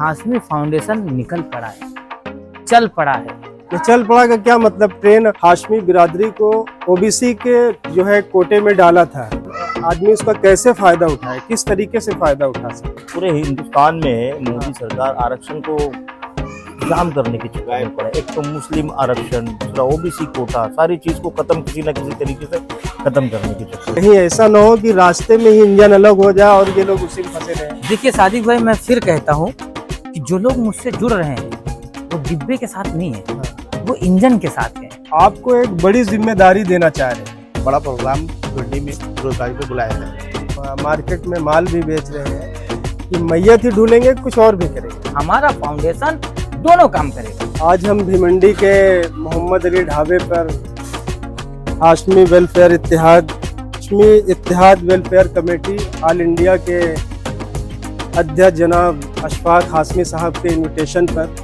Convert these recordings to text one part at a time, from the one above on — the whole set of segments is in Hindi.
हाशमी फाउंडेशन निकल पड़ा है, चल पड़ा है। ये चल पड़ा का क्या मतलब? ट्रेन हाशमी बिरादरी को ओबीसी के जो है कोटे में डाला था, आदमी उसका कैसे फायदा उठाए, किस तरीके से फायदा उठा सके? पूरे हिंदुस्तान में मोदी सरकार आरक्षण को जाम करने की चक्कर में पड़ा है। एक तो मुस्लिम आरक्षण, दूसरा ओबीसी कोटा, सारी चीज को खत्म किसी न किसी तरीके से खत्म करने की चक्कर। कहीं ऐसा न हो कि रास्ते में ही इंजन अलग हो जाए और ये लोग उसी में फंसे रहे। देखिए सादिक भाई, मैं फिर कहता हूँ कि जो लोग मुझसे जुड़ रहे हैं वो डिब्बे के साथ नहीं है, वो इंजन के साथ है। आपको एक बड़ी जिम्मेदारी देना चाह रहे हैं। बड़ा प्रोग्राम मंडी में रोजगारी पे बुलाया है। मार्केट में माल भी बेच रहे हैं कि मैयत ही ढूंढेंगे, कुछ और भी करेंगे। हमारा फाउंडेशन दोनों काम करेगा। आज हम भिमंडी के मोहम्मद अली ढाबे पर Hashmi welfare Ittehad welfare committee all India के अध्यक्ष जनाब अशफाक हाशमी साहब के इनविटेशन पर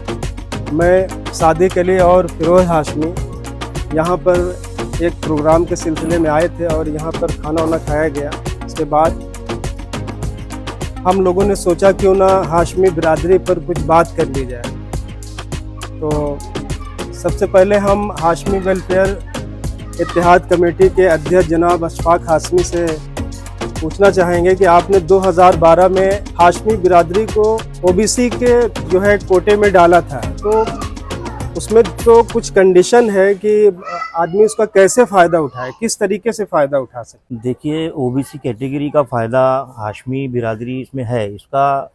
मैं, सादिक अली और फिरोज हाशमी यहाँ पर एक प्रोग्राम के सिलसिले में आए थे और यहाँ पर खाना वाना खाया गया। इसके बाद हम लोगों ने सोचा क्यों ना हाशमी बिरादरी पर कुछ बात कर ली जाए। तो सबसे पहले हम हाशमी वेलफेयर इत्तेहाद कमेटी के अध्यक्ष जनाब अशफाक हाशमी से पूछना चाहेंगे कि आपने 2012 में हाशमी बिरादरी को ओबीसी के जो है कोटे में डाला था, तो उसमें तो कुछ कंडीशन है कि आदमी उसका कैसे फ़ायदा उठाए, किस तरीके से फ़ायदा उठा सकते? देखिए, ओबीसी कैटेगरी का फायदा हाशमी बिरादरी इसमें है। इसका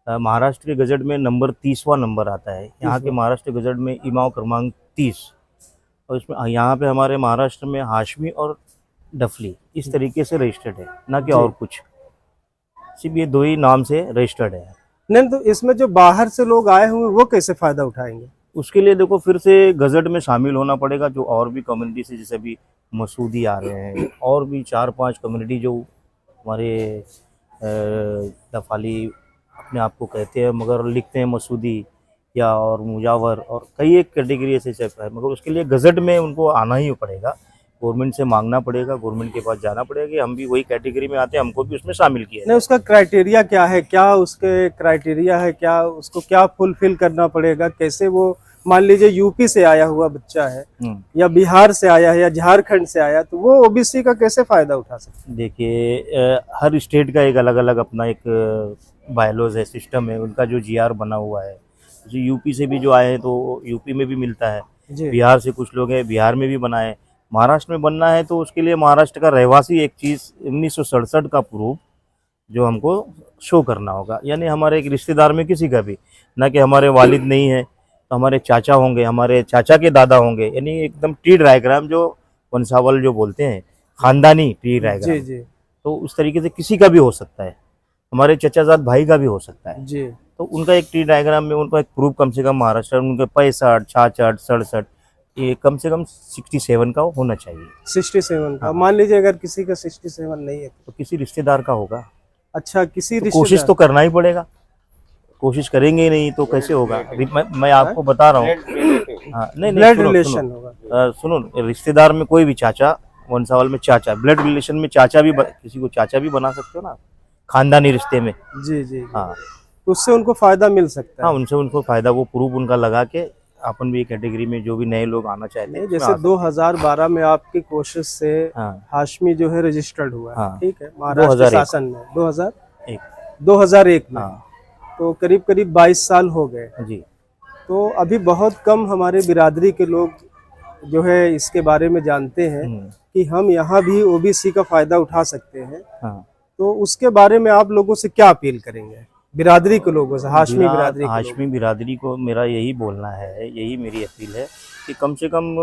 महाराष्ट्र के गजट में नंबर 30वां नंबर आता है। यहाँ के महाराष्ट्र गजट में इमाम क्रमांक 30, और इसमें यहाँ पे हमारे महाराष्ट्र में हाशमी और डफली इस तरीके से रजिस्टर्ड है, ना कि और कुछ, सिर्फ ये दो ही नाम से रजिस्टर्ड है। नहीं तो इसमें जो बाहर से लोग आए हुए वो कैसे फ़ायदा उठाएंगे? उसके लिए देखो फिर से गजट में शामिल होना पड़ेगा। जो और भी कम्युनिटी से, जैसे अभी मसूदी आ रहे हैं, और भी 4-5 कम्युनिटी जो हमारे दफाली अपने आप को कहते हैं मगर लिखते हैं मसूदी या और मुजावर, और कई एक कैटेगरी ऐसे चलता है, मगर उसके लिए गजट में उनको आना ही पड़ेगा, गवर्नमेंट से मांगना पड़ेगा, गवर्नमेंट के पास जाना पड़ेगा कि हम भी वही कैटेगरी में आते हैं, हमको भी उसमें शामिल किया। नहीं, उसका क्राइटेरिया क्या है, क्या उसके क्राइटेरिया है, क्या उसको क्या फुलफिल करना पड़ेगा? कैसे वो, मान लीजिए यूपी से आया हुआ बच्चा है या बिहार से आया है या झारखंड से आया, तो वो ओबीसी का कैसे फायदा उठा सकते हैं? देखिए, हर स्टेट का एक अलग अलग अपना एक बायलॉज है, सिस्टम है, उनका जो जीआर बना हुआ है। जो यूपी से भी जो आए हैं तो यूपी में भी मिलता है, बिहार से कुछ लोग हैं, बिहार में भी बना है। महाराष्ट्र में बनना है तो उसके लिए महाराष्ट्र का रहवासी एक चीज़ 1967 का प्रूफ जो हमको शो करना होगा, यानी हमारे एक रिश्तेदार में किसी का भी, ना कि हमारे वालिद नहीं है तो हमारे चाचा होंगे, हमारे चाचा के दादा होंगे, यानी एकदम ट्री डायग्राम जो वंशावल जो बोलते हैं, खानदानी ट्री डायग्राम। जी। तो उस तरीके से किसी का भी हो सकता है, हमारे चचाजाद भाई का भी हो सकता है जी। तो उनका एक ट्री डायग्राम में उनका एक प्रूफ कम से कम महाराष्ट्र उनके 65, 66, 67, ये कम से कम 67 का होना चाहिए। 67 का? हाँ। मान लीजिए अगर किसी का 67 नहीं है तो किसी रिश्तेदार का होगा। अच्छा, किसी तो कोशिश तो करना ही पड़ेगा, कोशिश करेंगे ही नहीं तो कैसे होगा? मैं आपको बता रहा हूँ। हाँ, नहीं, ब्लड रिलेशन होगा। सुनो, रिश्तेदार में कोई भी चाचा, वंशावल में चाचा, ब्लड रिलेशन में चाचा भी, किसी को चाचा भी बना सकते हो ना, खानदानी रिश्ते में। जी। हाँ, उससे उनको फायदा मिल सकता है। हाँ, उनसे उनको फायदा, वो प्रूफ उनका लगा के अपन भी कैटेगरी में जो भी नए लोग आना चाहते हैं। जैसे 2012 में आपकी कोशिश से हाशमी जो है रजिस्टर्ड हुआ, हाँ, ठीक है, महाराष्ट्र शासन में 2001 में। हाँ, तो करीब 22 साल हो गए जी। तो अभी बहुत कम हमारे बिरादरी के लोग जो है इसके बारे में जानते हैं कि हम यहाँ भी ओबीसी का फायदा उठा सकते हैं। हाँ। तो उसके बारे में आप लोगों से क्या अपील करेंगे, बिरादरी के लोगों से, हाशमी बिरादरी को मेरा यही बोलना है, यही मेरी अपील है कि कम से कम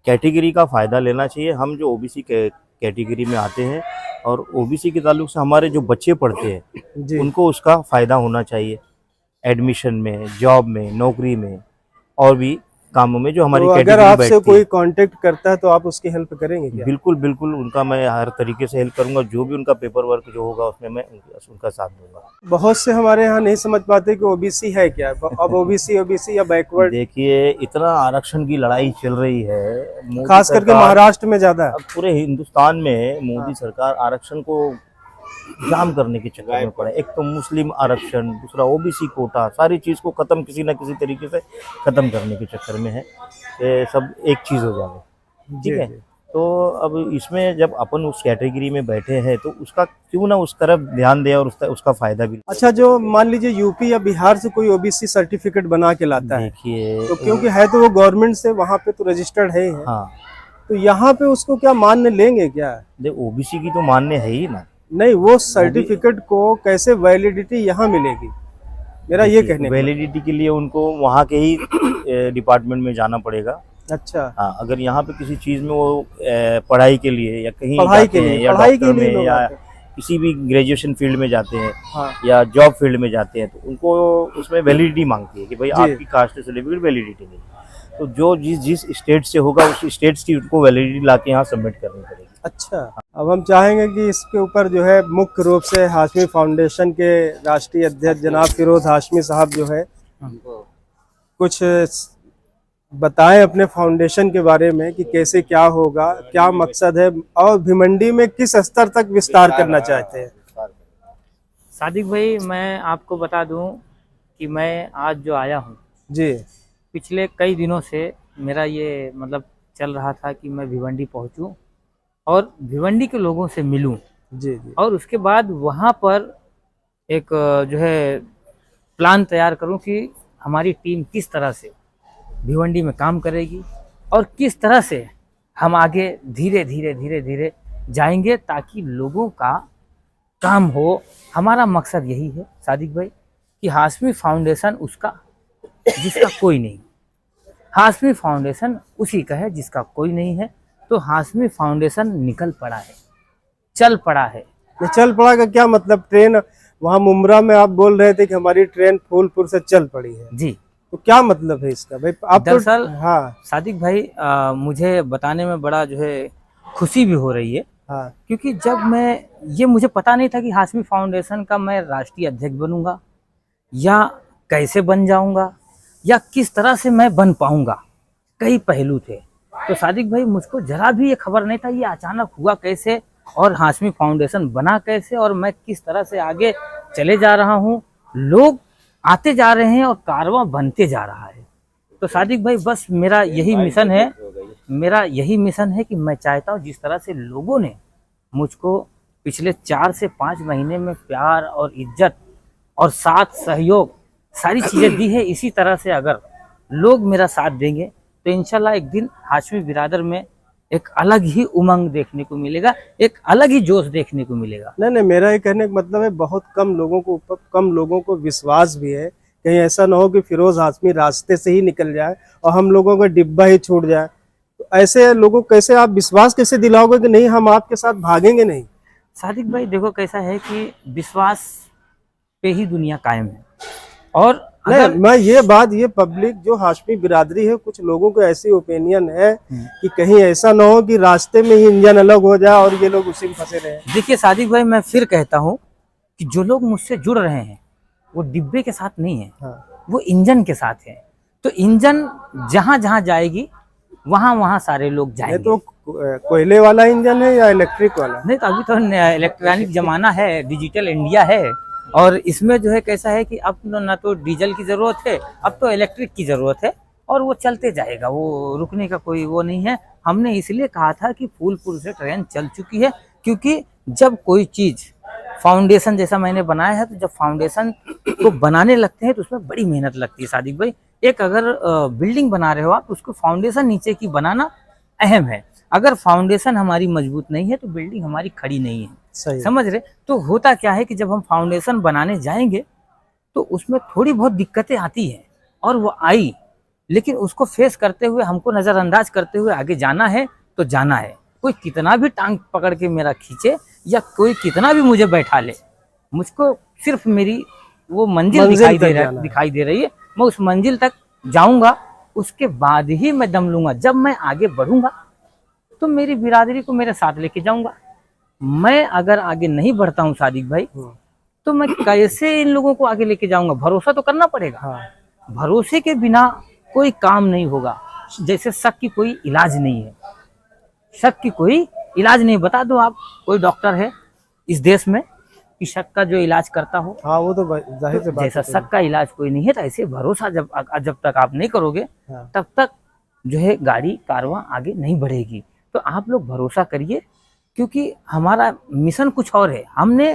कैटेगरी का फ़ायदा लेना चाहिए। हम जो ओबीसी कैटेगरी में आते हैं और ओबीसी के ताल्लुक से हमारे जो बच्चे पढ़ते हैं उनको उसका फ़ायदा होना चाहिए, एडमिशन में, जॉब में, नौकरी में और भी कामों में जो हमारी तो अगर आपसे कोई कांटेक्ट करता है तो आप उसकी हेल्प करेंगे क्या? बिल्कुल बिल्कुल, उनका मैं हर तरीके से हेल्प करूंगा, जो भी उनका पेपर वर्क जो होगा उसमें मैं उनका साथ दूंगा। बहुत से हमारे यहाँ नहीं समझ पाते कि ओबीसी है क्या, अब ओबीसी या बैकवर्ड। देखिए, इतना आरक्षण की लड़ाई चल रही है, खास करके महाराष्ट्र में ज्यादा है। पूरे हिंदुस्तान में मोदी सरकार आरक्षण को जाम करने के चक्कर में पड़े। एक तो मुस्लिम आरक्षण, दूसरा ओबीसी कोटा, सारी चीज़ को ख़त्म किसी ना किसी तरीके से ख़त्म करने के चक्कर में है कि सब एक चीज़ हो जाए। ठीक है, तो अब इसमें जब अपन उस कैटेगरी में बैठे हैं तो उसका क्यों ना उस तरफ ध्यान दें और उसका फ़ायदा भी। अच्छा, जो मान लीजिए यूपी या बिहार से कोई ओबीसी सर्टिफिकेट बना के लाता है, देखिए तो क्योंकि है तो वो गवर्नमेंट से वहाँ पे तो रजिस्टर्ड है ही है, हाँ, तो यहाँ पे उसको क्या मान्य लेंगे क्या? देख ओबीसी की तो मान्य है ही ना। नहीं, वो सर्टिफिकेट को कैसे वैलिडिटी यहाँ मिलेगी, मेरा ये कहने का। वैलिडिटी के लिए उनको वहाँ के ही डिपार्टमेंट में जाना पड़ेगा। अच्छा, हाँ, अगर यहाँ पे किसी चीज़ में वो पढ़ाई के लिए या कहीं पढ़ाई जाते के लिए, हैं या पढ़ाई के डॉक्टर लिए में लोग या आते हैं। किसी भी ग्रेजुएशन फील्ड में जाते हैं हाँ, या जॉब फील्ड में जाते हैं तो उनको उसमें वैलिडिटी मांगती है कि भाई आपकी कास्ट सर्टिफिकेट वैलिडिटी नहीं। तो जो जिस स्टेट से होगा उस स्टेट की उनको वैलिडिटी ला के यहाँ सबमिट करनी पड़ेगी। अच्छा। अब हम चाहेंगे कि इसके ऊपर जो है मुख्य रूप से हाशमी फाउंडेशन के राष्ट्रीय अध्यक्ष जनाब फिरोज हाशमी साहब जो है कुछ बताएं अपने फाउंडेशन के बारे में कि कैसे क्या होगा, क्या मकसद है और भिवंडी में किस स्तर तक विस्तार करना चाहते हैं। सादिक भाई, मैं आपको बता दूं कि मैं आज जो आया हूं, जी, पिछले कई दिनों से मेरा ये मतलब चल रहा था कि मैं भिवंडी पहुंचूं और भिवंडी के लोगों से मिलूं जी, जी, और उसके बाद वहां पर एक जो है प्लान तैयार करूं कि हमारी टीम किस तरह से भिवंडी में काम करेगी और किस तरह से हम आगे धीरे धीरे धीरे धीरे जाएंगे ताकि लोगों का काम हो। हमारा मकसद यही है सादिक भाई कि हाशमी फाउंडेशन उसका जिसका कोई नहीं, हाशमी फाउंडेशन उसी का है जिसका कोई नहीं है। तो हाशमी फाउंडेशन निकल पड़ा है, चल पड़ा है। ये चल पड़ा का क्या मतलब? ट्रेन वहाँ मुमरा में आप बोल रहे थे कि हमारी ट्रेन फूलपुर से चल पड़ी है, जी, तो क्या मतलब है इसका भाई? आप दरअसल हाँ, सादिक भाई मुझे बताने में बड़ा जो है खुशी भी हो रही है, हाँ, क्योंकि जब ये मुझे पता नहीं था कि हाशमी फाउंडेशन का मैं राष्ट्रीय अध्यक्ष बनूंगा या कैसे बन जाऊंगा या किस तरह से मैं बन पाऊंगा। कई पहलू थे। तो सादिक भाई, मुझको जरा भी ये खबर नहीं था ये अचानक हुआ कैसे और हाशमी फाउंडेशन बना कैसे और मैं किस तरह से आगे चले जा रहा हूँ। लोग आते जा रहे हैं और कारवां बनते जा रहा है। तो सादिक भाई, बस मेरा यही मिशन है कि मैं चाहता हूँ जिस तरह से लोगों ने मुझको पिछले 4 से 5 महीने में प्यार और इज्जत और साथ सहयोग सारी चीज़ें दी है, इसी तरह से अगर लोग मेरा साथ देंगे तो इंशाल्लाह एक दिन हाशमी बिरादर में एक अलग ही उमंग देखने को मिलेगा, एक अलग ही जोश देखने को मिलेगा। नहीं, मेरा ये कहने का मतलब है बहुत कम लोगों को विश्वास भी है, कहीं ऐसा ना हो कि फिरोज हाशमी रास्ते से ही निकल जाए और हम लोगों का डिब्बा ही छूट जाए। तो ऐसे लोगों को कैसे आप विश्वास कैसे दिलाओगे कि नहीं हम आपके साथ भागेंगे नहीं? सादिक भाई, देखो कैसा है कि विश्वास पे ही दुनिया कायम है। और नहीं, मैं ये पब्लिक जो हाशमी बिरादरी है, कुछ लोगों को ऐसी ओपिनियन है कि कहीं ऐसा ना हो कि रास्ते में ही इंजन अलग हो जाए और ये लोग उसी में फंसे रहे। देखिए सादिक भाई, मैं फिर कहता हूँ कि जो लोग मुझसे जुड़ रहे हैं वो डिब्बे के साथ नहीं है, हाँ, वो इंजन के साथ है। तो इंजन जहाँ जहाँ जाएगी वहाँ वहाँ सारे लोग जाएंगे। तो कोयले वाला इंजन है या इलेक्ट्रिक वाला? नहीं, तो अभी तो इलेक्ट्रॉनिक जमाना है, डिजिटल इंडिया है और इसमें जो है कैसा है कि अब ना तो डीजल की जरूरत है, अब तो इलेक्ट्रिक की जरूरत है और वो चलते जाएगा, वो रुकने का कोई वो नहीं है। हमने इसलिए कहा था कि फूलपुर से ट्रेन चल चुकी है, क्योंकि जब कोई चीज फाउंडेशन जैसा मैंने बनाया है तो जब फाउंडेशन को बनाने लगते हैं तो उसमें बड़ी मेहनत लगती है सादिक भाई। एक अगर बिल्डिंग बना रहे हो आप, उसको फाउंडेशन नीचे की बनाना अहम है। अगर फाउंडेशन हमारी मजबूत नहीं है तो बिल्डिंग हमारी खड़ी नहीं है, सही समझ रहे? तो होता क्या है कि जब हम फाउंडेशन बनाने जाएंगे तो उसमें थोड़ी बहुत दिक्कतें आती हैं और वो आई, लेकिन उसको फेस करते हुए हमको नज़रअंदाज करते हुए आगे जाना है तो जाना है। कोई कितना भी टांग पकड़ के मेरा खींचे या कोई कितना भी मुझे बैठा ले, मुझको सिर्फ मेरी वो मंजिल दिखाई दे रही है। मैं उस मंजिल तक जाऊंगा, उसके बाद ही मैं दम लूंगा। जब मैं आगे बढ़ूंगा तो मेरी बिरादरी को मेरे साथ लेके जाऊंगा। मैं अगर आगे नहीं बढ़ता हूँ सादिक भाई तो मैं कैसे इन लोगों को आगे लेके जाऊंगा? भरोसा तो करना पड़ेगा। हाँ। भरोसे के बिना कोई काम नहीं होगा। जैसे शक की कोई इलाज नहीं है, शक की कोई इलाज नहीं। बता दो आप, कोई डॉक्टर है इस देश में कि शक का जो इलाज करता हो, हाँ वो तो जाहिर सी बात जैसा है। शक का इलाज कोई नहीं है, तो ऐसे भरोसा जब तक आप नहीं करोगे हाँ। तब तक जो है गाड़ी कारवां आगे नहीं बढ़ेगी। तो आप लोग भरोसा करिए, क्योंकि हमारा मिशन कुछ और है। हमने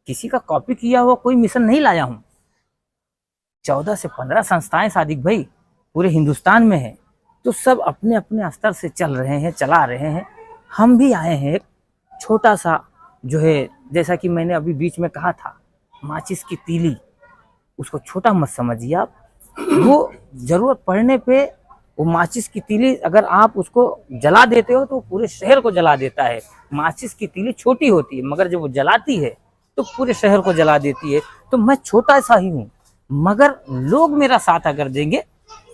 किसी का कॉपी किया हुआ कोई मिशन नहीं लाया हूँ। 14 से 15 संस्थाएं सादिक भाई पूरे हिंदुस्तान में है, तो सब अपने अपने स्तर से चल रहे हैं, चला रहे हैं। हम भी आए हैं एक छोटा सा जो है, जैसा कि मैंने अभी बीच में कहा था, माचिस की तीली, उसको छोटा मत समझिए आप। वो जरूरत पड़ने पे वो माचिस की तीली अगर आप उसको जला देते हो तो पूरे शहर को जला देता है। माचिस की तीली छोटी होती है, मगर जब वो जलाती है तो पूरे शहर को जला देती है। तो मैं छोटा सा ही हूँ, मगर लोग मेरा साथ अगर देंगे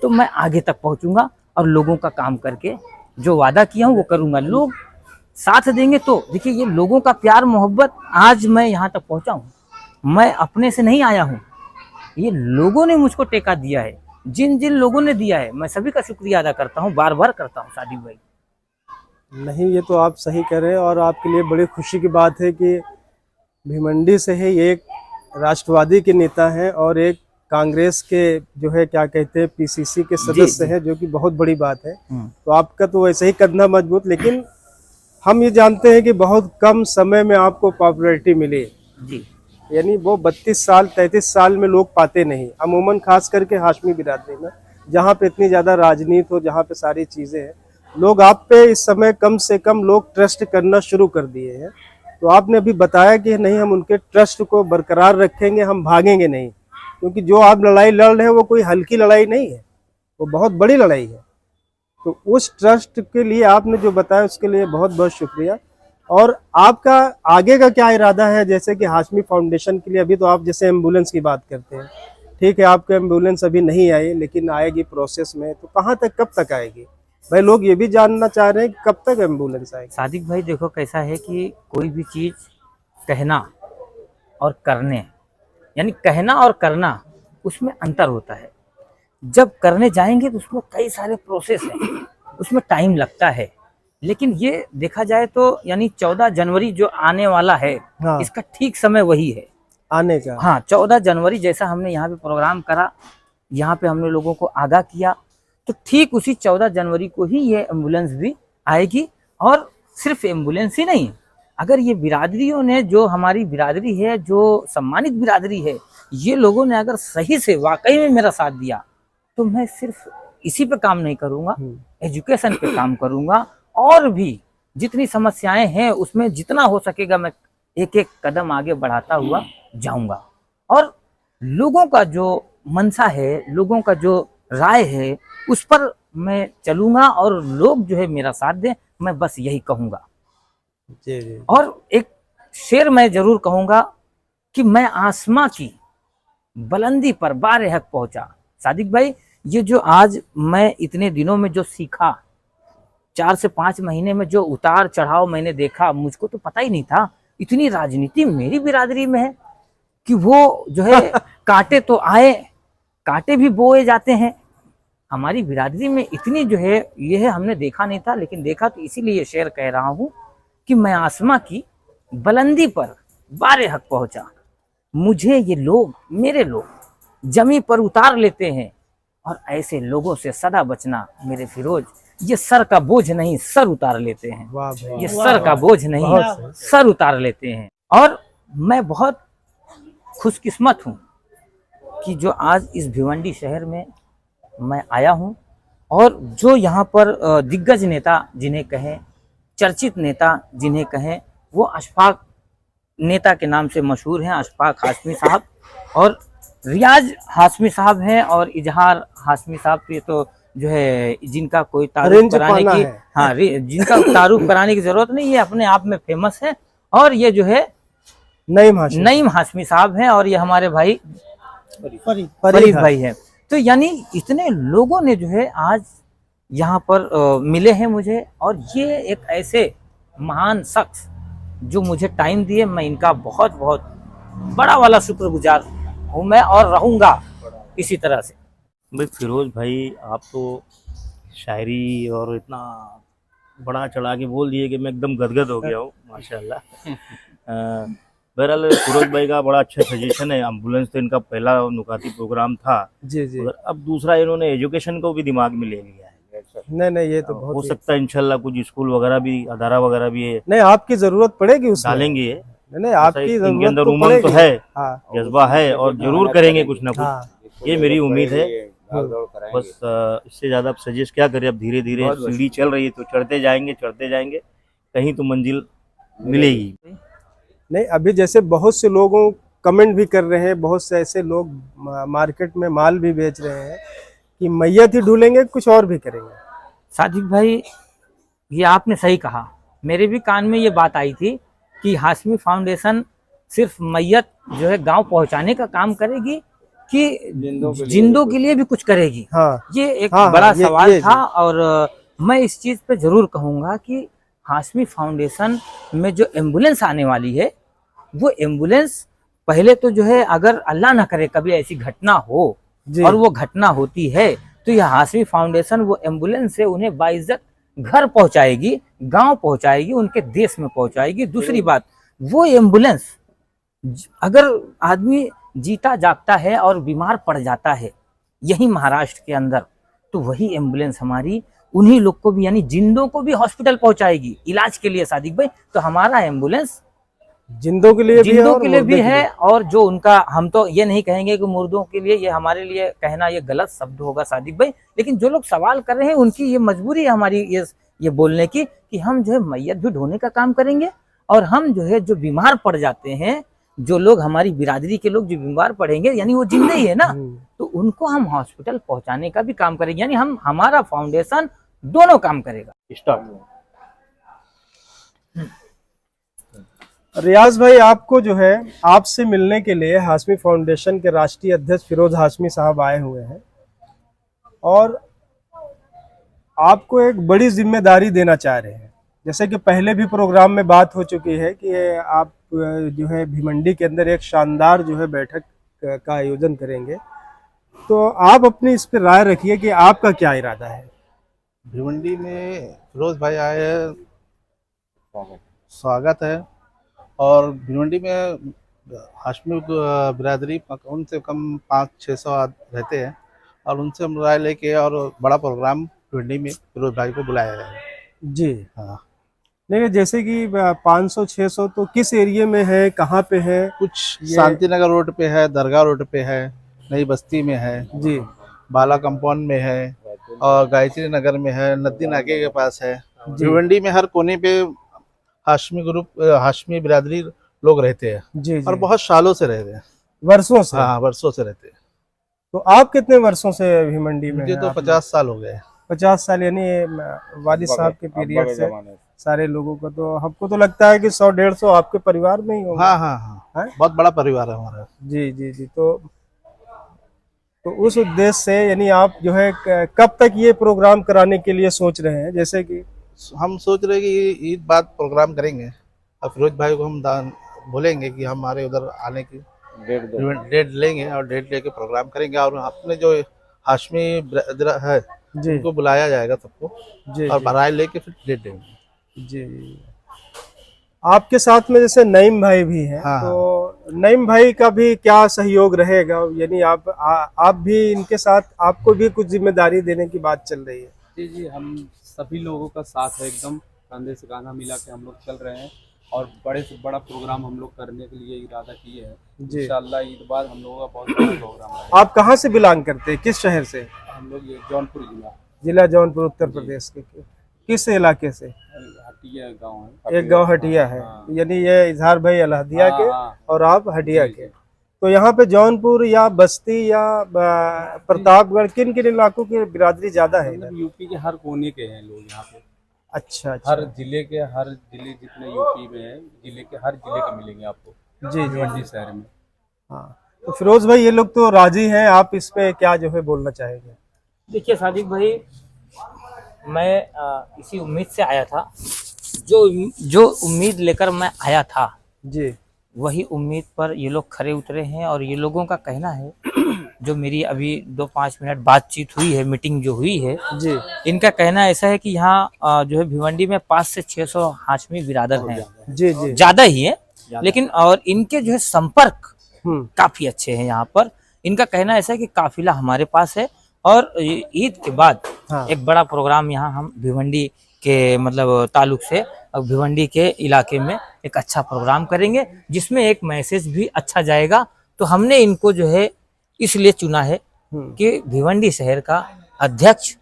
तो मैं आगे तक पहुंचूंगा और लोगों का काम करके जो वादा किया हूँ वो करूंगा। लोग साथ देंगे तो देखिए, ये लोगों का प्यार मोहब्बत आज मैं यहाँ तक पहुंचा हूँ। मैं अपने से नहीं आया हूँ, ये लोगों ने मुझको टेका दिया है। जिन जिन लोगों ने दिया है मैं सभी का शुक्रिया अदा करता हूँ, बार बार करता हूँ सादिक भाई। नहीं, ये तो आप सही कह रहे हैं और आपके लिए बड़ी खुशी की बात है कि भिवंडी से ही एक राष्ट्रवादी के नेता हैं और एक कांग्रेस के जो है क्या कहते हैं पीसीसी के सदस्य हैं, जो कि बहुत बड़ी बात है। तो आपका तो वैसे ही कदम मजबूत, लेकिन हम ये जानते हैं कि बहुत कम समय में आपको पॉपुलैरिटी मिली जी। यानी वो 32 साल 33 साल में लोग पाते नहीं, अमूमन खास करके हाशमी बिरादरी में, जहाँ पे इतनी ज़्यादा राजनीति हो, जहाँ पे सारी चीज़ें हैं, लोग आप पे इस समय कम से कम लोग ट्रस्ट करना शुरू कर दिए हैं। तो आपने अभी बताया कि नहीं, हम उनके ट्रस्ट को बरकरार रखेंगे, हम भागेंगे नहीं, क्योंकि जो आप लड़ाई लड़ रहे हैं वो कोई हल्की लड़ाई नहीं है, वो बहुत बड़ी लड़ाई है। तो उस ट्रस्ट के लिए आपने जो बताया उसके लिए बहुत बहुत शुक्रिया। और आपका आगे का क्या इरादा है, जैसे कि हाशमी फाउंडेशन के लिए? अभी तो आप जैसे एम्बुलेंस की बात करते हैं, ठीक है, आपके एम्बुलेंस अभी नहीं आई, लेकिन आएगी प्रोसेस में, तो कहाँ तक कब तक आएगी भाई? लोग ये भी जानना चाह रहे हैं कि कब तक एम्बुलेंस आएगी। सादिक भाई देखो, कैसा है कि कोई भी चीज़ कहना और करने, यानी कहना और करना, उसमें अंतर होता है। जब करने जाएंगे तो उसमें कई सारे प्रोसेस हैं, उसमें टाइम लगता है। लेकिन ये देखा जाए तो यानी 14 जनवरी जो आने वाला है, हाँ। इसका ठीक समय वही है आने का। हाँ, 14 जनवरी जैसा हमने यहाँ पे प्रोग्राम करा, यहाँ पे हमने लोगों को आगाह किया, तो ठीक उसी 14 जनवरी को ही ये एम्बुलेंस भी आएगी। और सिर्फ एम्बुलेंस ही नहीं, अगर ये बिरादरियों ने, जो हमारी बिरादरी है, जो सम्मानित बिरादरी है, ये लोगों ने अगर सही से वाकई में मेरा साथ दिया, तो मैं सिर्फ इसी पे काम नहीं करूंगा, एजुकेशन पे काम करूंगा, और भी जितनी समस्याएं हैं उसमें जितना हो सकेगा मैं एक एक कदम आगे बढ़ाता हुआ जाऊंगा। और लोगों का जो मनसा है, लोगों का जो राय है, उस पर मैं चलूंगा और लोग जो है मेरा साथ दें, मैं बस यही कहूंगा। जी जी। और एक शेर मैं जरूर कहूंगा कि मैं आसमां की बुलंदी पर बारहक पहुंचा। सादिक भाई, ये जो आज मैं इतने दिनों में जो सीखा, 4 से 5 महीने में जो उतार चढ़ाव मैंने देखा, मुझको तो पता ही नहीं था इतनी राजनीति मेरी बिरादरी में है, कि वो जो है कांटे तो आए, कांटे भी बोए जाते हैं। हमारी बिरादरी में इतनी जो है ये है, हमने देखा नहीं था, लेकिन देखा तो इसीलिए शेर कह रहा हूँ कि मैं आसमां की बुलंदी पर बारहक पहुंचा। मुझे ये लोग, मेरे लोग जमी पर उतार लेते हैं, और ऐसे लोगों से सदा बचना मेरे फिरोज। ये सर का बोझ नहीं, सर उतार लेते हैं। वाह भाई, ये सर का बोझ नहीं, सर उतार लेते हैं। और मैं बहुत खुशकिस्मत हूँ कि जो आज इस भिवंडी शहर में मैं आया हूँ, और जो यहाँ पर दिग्गज नेता जिन्हें कहें, चर्चित नेता जिन्हें कहें, वो अशफाक नेता के नाम से मशहूर हैं, अशफाक हाशमी साहब, और रियाज हाशमी साहब हैं, और इजहार हाशमी साहब के तो जो है जिनका कोई तारुफ कराने की, हाँ, जिनका तारुफ कराने की जरूरत नहीं, ये अपने आप में फेमस है। और ये जो है नईम हाशमी साहब हैं, और ये हमारे भाई फरीद भाई हैं। तो यानी इतने लोगों ने जो है आज यहाँ पर मिले हैं मुझे, और ये एक ऐसे महान शख्स जो मुझे टाइम दिए, मैं इनका बहुत बहुत बड़ा वाला शुक्रगुजार हूँ मैं, और रहूँगा इसी तरह से। भाई फिरोज भाई, आप तो शायरी और इतना बड़ा चढ़ा के बोल दिए कि मैं एकदम गदगद हो गया हूँ, माशाल्लाह। बहरहाल फिरोज भाई का बड़ा अच्छा सजेशन है। एम्बुलेंस तो इनका पहला नुकाती प्रोग्राम था, जी जी। मगर अब दूसरा इन्होंने एजुकेशन को भी दिमाग में ले लिया है। नहीं ये तो हो बहुत सकता है इंशाल्लाह कुछ स्कूल वगैरह भी, अदारा वगैरह भी है, नहीं आपकी जरूरत पड़ेगी उसमें। डालेंगे। नहीं आपकी इनके जरूरत अंदर तो उमंग तो पड़ेगी। है, हाँ जज्बा है, और जरूर करेंगे कुछ ना हाँ। कुछ, ये मेरी उम्मीद है। बस इससे ज्यादा अब सजेस्ट क्या करें, अब धीरे धीरे सीढ़ी चल रही है तो चढ़ते जाएंगे कहीं तो मंजिल मिलेगी। नहीं अभी जैसे बहुत से लोगों कमेंट भी कर रहे हैं, बहुत से ऐसे लोग मार्केट में माल भी बेच रहे हैं कि मैयत ही ढूलेंगे कुछ और भी करेंगे। सादिक भाई, ये आपने सही कहा। मेरे भी कान में ये बात आई थी कि हाशमी फाउंडेशन सिर्फ मैयत जो है गांव पहुंचाने का काम करेगी कि जिंदों के लिए भी कुछ करेगी। हाँ ये एक हाँ, बड़ा ये सवाल था। और मैं इस चीज पे जरूर कहूंगा कि हाशमी फाउंडेशन में जो एम्बुलेंस आने वाली है, वो एम्बुलेंस पहले तो जो है, अगर अल्लाह ना करे कभी ऐसी घटना हो और वो घटना होती है, तो यह हाशमी फाउंडेशन वो एम्बुलेंस से उन्हें बाइज्जत घर पहुंचाएगी, गांव पहुंचाएगी, उनके देश में पहुंचाएगी। दूसरी बात, वो एम्बुलेंस अगर आदमी जीता जागता है और बीमार पड़ जाता है यही महाराष्ट्र के अंदर, तो वही एम्बुलेंस हमारी उन्हीं लोग को भी, यानी जिंदों को भी हॉस्पिटल पहुंचाएगी इलाज के लिए। सादिक भाई, तो हमारा एम्बुलेंस जिंदों के लिए भी है और जो उनका, हम तो ये नहीं कहेंगे कि मुर्दों के लिए, ये हमारे लिए कहना ये गलत शब्द होगा सादिक भाई, लेकिन जो लोग सवाल कर रहे हैं उनकी ये मजबूरी है हमारी ये बोलने की कि हम जो है मैयत भी ढोने का काम करेंगे, और हम जो है जो बीमार पड़ जाते हैं, जो लोग हमारी बिरादरी के लोग जो बीमार पड़ेंगे, यानी वो जिंदे ही है ना, तो उनको हम हॉस्पिटल पहुंचाने का भी काम करेंगे। यानी हमारा फाउंडेशन दोनों काम करेगा। रियाज भाई, आपको जो है आपसे मिलने के लिए हाशमी फाउंडेशन के राष्ट्रीय अध्यक्ष फिरोज हाशमी साहब आए हुए हैं और आपको एक बड़ी जिम्मेदारी देना चाह रहे हैं। जैसे कि पहले भी प्रोग्राम में बात हो चुकी है कि आप जो है भिवंडी के अंदर एक शानदार जो है बैठक का आयोजन करेंगे, तो आप अपनी इस पर राय रखिए कि आपका क्या इरादा है। भिवंडी में फिरोज भाई आए हैं, स्वागत है। और भिवंडी में हाशमी बिरादरी कम से कम 500-600 रहते हैं, और उनसे हम राय लेके और बड़ा प्रोग्राम भिवंडी में फिरोज भाई को बुलाया है। जी हाँ, नहीं जैसे कि 500-600 तो किस एरिया में है, कहाँ पे है? कुछ शांति नगर रोड पे है, दरगाह रोड पे है, नई बस्ती में है जी, बाला कंपाउंड में है, और गायत्री नगर में है, नदी नाके के पास है। भिवंडी में हर कोने पे हाशमी ग्रुप, हाशमी बिरादरी लोग रहते हैं जी, और बहुत सालों से रहते हैं, वर्षों से। हाँ वर्षों से रहते हैं। तो आप कितने वर्षों से भिवंडी में? मुझे तो 50 साल हो गए। 50 साल, यानी वालिद साहब के पीरियड से सारे लोगों को, तो हमको तो लगता है कि 100-150 आपके परिवार में ही होंगे। हाँ हाँ हाँ, बहुत बड़ा परिवार है हमारा। जी जी जी। तो उस उद्देश्य से यानी आप जो है कब तक ये प्रोग्राम कराने के लिए सोच रहे हैं? जैसे कि हम सोच रहे हैं कि ईद बाद प्रोग्राम करेंगे, और फिरोज भाई को हम बोलेंगे कि हमारे उधर आने की डेट लेंगे, और डेट लेके प्रोग्राम करेंगे, और अपने जो हाशमी है उनको बुलाया जाएगा सबको, और राय लेके फिर डेट देंगे। जी, आपके साथ में जैसे नईम भाई भी हैं, हाँ, तो नईम भाई का भी क्या सहयोग रहेगा? यानी आप भी इनके साथ, आपको भी कुछ जिम्मेदारी देने की बात चल रही है? जी जी, हम सभी लोगों का साथ है, एकदम कंधे से कंधा मिला के हम लोग चल रहे हैं, और बड़े से बड़ा प्रोग्राम हम लोग करने के लिए इरादा किए हैं। इंशाल्लाह ईद बाद हम लोगों का बहुत बड़ा प्रोग्राम है। आप कहाँ से बिलोंग करते हैं, किस शहर से? हम लोग ये जौनपुर जिला जौनपुर, उत्तर प्रदेश के किस इलाके से? हटिया गाँव है, एक गांव हटिया है। यानी ये इजहार भाई अलहदिया के और आप हटिया जी, के। तो यहाँ पे जौनपुर या बस्ती या प्रतापगढ़, किन किन इलाकों की बिरादरी ज्यादा है? यूपी के हर कोने के हैं लोग यहाँ पे। अच्छा, हर जिले जितने यूपी में है, जिले के हर जिले के मिलेंगे आपको जी भिवंडी शहर में। हाँ, तो फिरोज भाई ये लोग तो राजी हैं, आप इस पे क्या जो है बोलना चाहेंगे? देखिए सादिक भाई, मैं इसी उम्मीद से आया था, जो उम्मीद लेकर मैं आया था जी, वही उम्मीद पर ये लोग खरे उतरे हैं। और ये लोगों का कहना है, जो मेरी अभी 2-5 मिनट बातचीत हुई है, मीटिंग जो हुई है जी, इनका कहना ऐसा है कि यहाँ जो है भिवंडी में 500 से 600 हाशमी बिरादर हैं। जी जी, ज्यादा ही है, लेकिन और इनके जो है संपर्क काफी अच्छे हैं यहाँ पर। इनका कहना ऐसा है कि काफिला हमारे पास है और ईद के बाद एक बड़ा प्रोग्राम यहाँ हम भिवंडी के मतलब ताल्लुक से भिवंडी के इलाके में एक अच्छा प्रोग्राम करेंगे जिसमें एक मैसेज भी अच्छा जाएगा। तो हमने इनको जो है इसलिए चुना है कि भिवंडी शहर का अध्यक्ष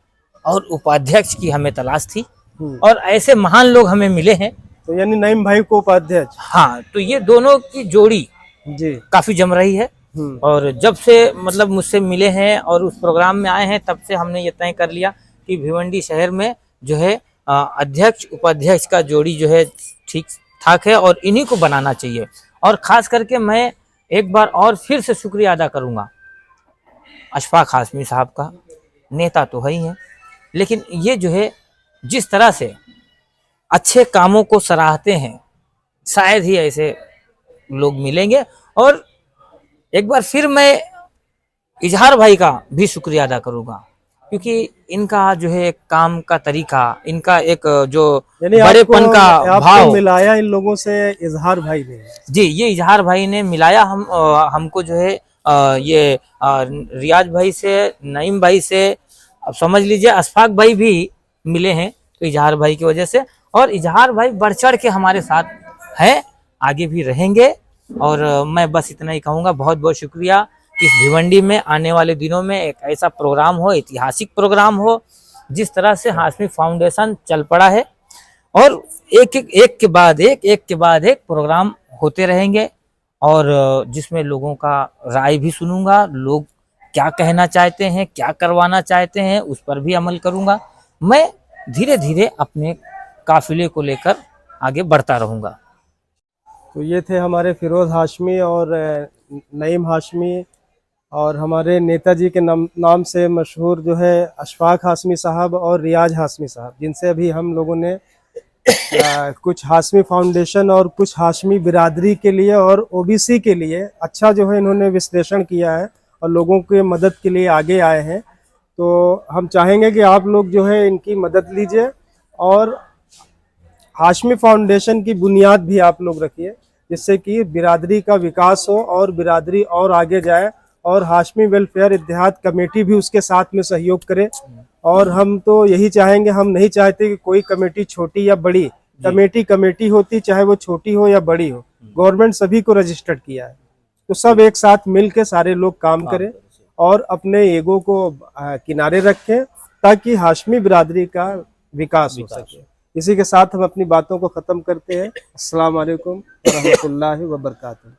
और उपाध्यक्ष की हमें तलाश थी और ऐसे महान लोग हमें मिले हैं। तो यानी नईम भाई को उपाध्यक्ष। हाँ, तो ये दोनों की जोड़ी जी काफी जम रही है और जब से मतलब मुझसे मिले हैं और उस प्रोग्राम में आए हैं तब से हमने ये तय कर लिया कि भिवंडी शहर में जो है अध्यक्ष उपाध्यक्ष का जोड़ी जो है ठीक ठाक है और इन्हीं को बनाना चाहिए। और खास करके मैं एक बार और फिर से शुक्रिया अदा करूंगा अशफाक हाशमी साहब का। नेता तो है ही है, लेकिन ये जो है जिस तरह से अच्छे कामों को सराहते हैं शायद ही ऐसे लोग मिलेंगे। और एक बार फिर मैं इजहार भाई का भी शुक्रिया अदा करूंगा क्योंकि इनका जो है काम का तरीका, इनका एक जो बड़ेपन का भाव मिलाया इन लोगों से इजहार भाई ने। जी, ये इजहार भाई ने मिलाया हमको जो है ये रियाज भाई से, नईम भाई से, अब समझ लीजिए अशफाक भाई भी मिले हैं तो इजहार भाई की वजह से। और इजहार भाई बढ़ चढ़ के हमारे साथ है, आगे भी रहेंगे। और मैं बस इतना ही कहूँगा, बहुत बहुत शुक्रिया। इस भिवंडी में आने वाले दिनों में एक ऐसा प्रोग्राम हो, ऐतिहासिक प्रोग्राम हो, जिस तरह से हाशमी फाउंडेशन चल पड़ा है और एक के बाद एक प्रोग्राम होते रहेंगे और जिसमें लोगों का राय भी सुनूंगा, लोग क्या कहना चाहते हैं, क्या करवाना चाहते हैं, उस पर भी अमल करूंगा। मैं धीरे धीरे अपने काफिले को लेकर आगे बढ़ता रहूंगा। तो ये थे हमारे फिरोज हाशमी और नईम हाशमी और हमारे नेताजी के नाम से मशहूर जो है अशफाक हाशमी साहब और रियाज हाशमी साहब, जिनसे अभी हम लोगों ने कुछ हाशमी फाउंडेशन और कुछ हाशमी बिरादरी के लिए और ओबीसी के लिए अच्छा जो है इन्होंने विश्लेषण किया है और लोगों के मदद के लिए आगे आए हैं। तो हम चाहेंगे कि आप लोग जो है इनकी मदद लीजिए और हाशमी फाउंडेशन की बुनियाद भी आप लोग रखिए, जिससे कि बिरादरी का विकास हो और बिरादरी और आगे जाए और हाशमी वेलफेयर इत्तेहाद कमेटी भी उसके साथ में सहयोग करे। और हम तो यही चाहेंगे, हम नहीं चाहते कि कोई कमेटी छोटी या बड़ी, कमेटी होती चाहे वो छोटी हो या बड़ी हो, गवर्नमेंट सभी को रजिस्टर्ड किया है। तो सब एक साथ मिल के सारे लोग काम करें और अपने ईगो को किनारे रखें ताकि हाशमी बिरादरी का विकास हो सके। इसी के साथ हम अपनी बातों को ख़त्म करते हैं। अस्सलाम वालेकुम व रहमतुल्लाहि व बरकातुहू।